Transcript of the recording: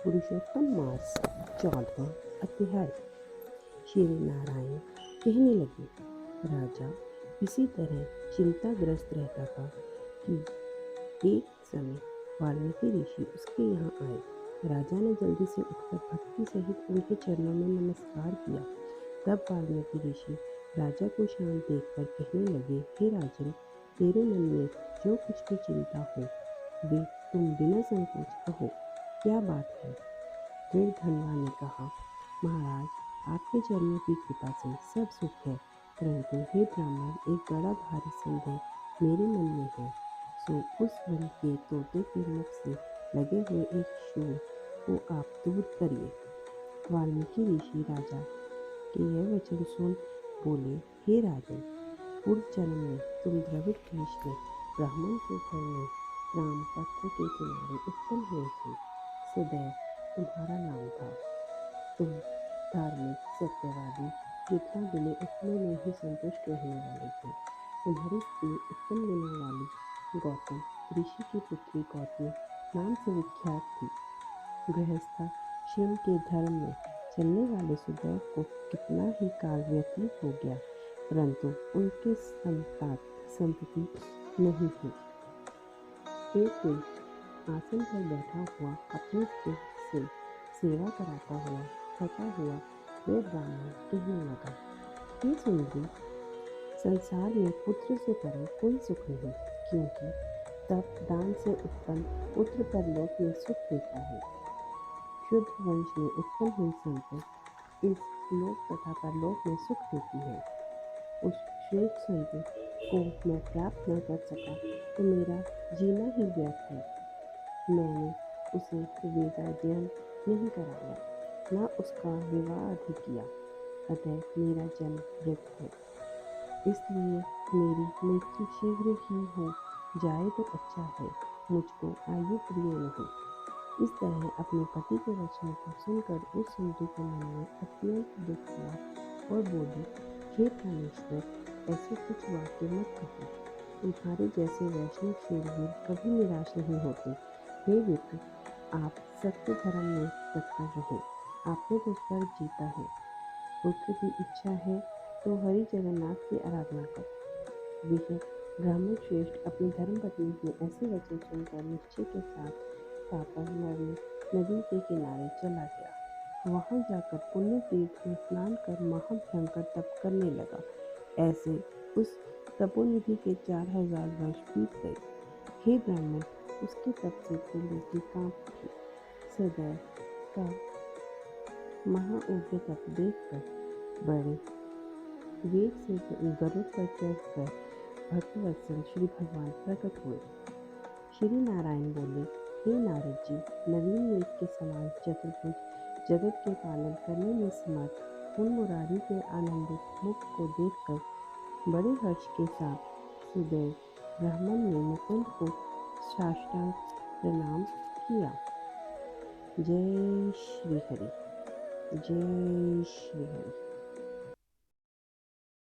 पुरुषोत्तम मास 14वां अध्याय। श्री नारायण कहने लगे, राजा इसी तरह चिंताग्रस्त रहता था कि एक समय वाल्मीकि ऋषि उसके यहाँ आए। राजा ने जल्दी से उठकर भक्ति सहित उनके चरणों में नमस्कार किया। तब वाल्मीकि ऋषि राजा को शांत देखकर कहने लगे, हे राजन, तेरे मन में जो कुछ भी चिंता हो वे तुम बिना संकोच कहो, क्या बात है? धनवा ने कहा, महाराज, आपके चरणों की कृपा से सब सुख है, परंतु हे ब्राह्मण, एक बड़ा भारी संदेह मेरे मन में है। सो उस वन के तोते के मुख से लगे हुए एक शूल को आप दूर करिए। वाल्मीकि ऋषि राजा के यह वचन सुन बोले, हे राजन, पूर्व जन्म में तुम द्रविड़ देश में ब्राह्मण के घर में राम पत्र के किनारे उत्पन्न हुए थे। सदैव तुम्हारा नाम था। तुम धार्मिक, सत्यवादी, जितना मिले उतने में ही संतुष्ट रहने वाले थे। तुम्हारी स्त्री उत्तम गुणों वाली गौतम ऋषि की पुत्री गौतमी नाम से विख्यात थी। गृहस्थाश्रम के धर्म में चलने वाले सुदैव को कितना ही काल व्यतीत हो गया, परंतु उनके संतति नहीं हुई। एक दिन आसन पर बैठा हुआ अपनी स्त्री से सेवा कराता हुआ थका हुआ वह ब्राह्मण कहने लगा, हे सुंदरी, संसार में पुत्र से परे कोई सुख नहीं, क्योंकि तप दान से उत्पन्न पुत्र परलोक में सुख देता है। शुद्ध वंश में उत्पन्न हुई संतति इस लोक तथा परलोक में सुख देती है। उस श्रेष्ठ संतति को मैं प्राप्त न कर सका तो मेरा जीना ही व्यर्थ है। मैंने उसे वेदाध्ययन नहीं कराया, न उसका विवाह भी किया, अतः मेरा जन्म व्यर्थ है। इसलिए मेरी मृत्यु शीघ्र ही हो जाए तो अच्छा है, मुझको आयु प्रिय नहीं। इस तरह अपने पति के वचनों को सुनकर उस सुंदरी के मन में अत्यंत दुख हुआ और बोली, हे प्राणेश्वर, ऐसे कुछ वाक्य मत कहो। तुम्हारे जैसे वैष्णव शूरवीर कभी निराश नहीं होते। हे विप्र, आप सत्य धर्म में तत्पर रहो। आपने तो स्वर्ग जीता है। पुत्र की इच्छा है तो हरि जगन्नाथ की आराधना करो। वह ब्राह्मण श्रेष्ठ अपनी धर्मपत्नी के ऐसे वचन सुनकर निश्चय के साथ पापड़ नदी के किनारे चला गया। वहां जाकर पुण्य तीर्थ में स्नान कर महाभयंकर तप करने लगा। ऐसे उस तपोनिधि के 4000 वर्ष बीत गए। हे ब्राह्मण, उसके तप से त्रिलोकी कांप उठी। सदैव का महाउग्र तप देखकर बड़े वेग से गरुड़ पर चढ़कर भक्तवत्सल श्री भगवान प्रकट हुए। श्री नारायण बोले, हे नारद जी, नवीन मेघ के समान चतुर्भुज जगत के पालन करने में समर्थ उन मुरारी के आनंदित मुख को देखकर बड़े हर्ष के साथ सुदैव ब्राह्मण ने मुकुंद को साष्टांग प्रणाम किया। जय श्री हरि, जय श्री हरि।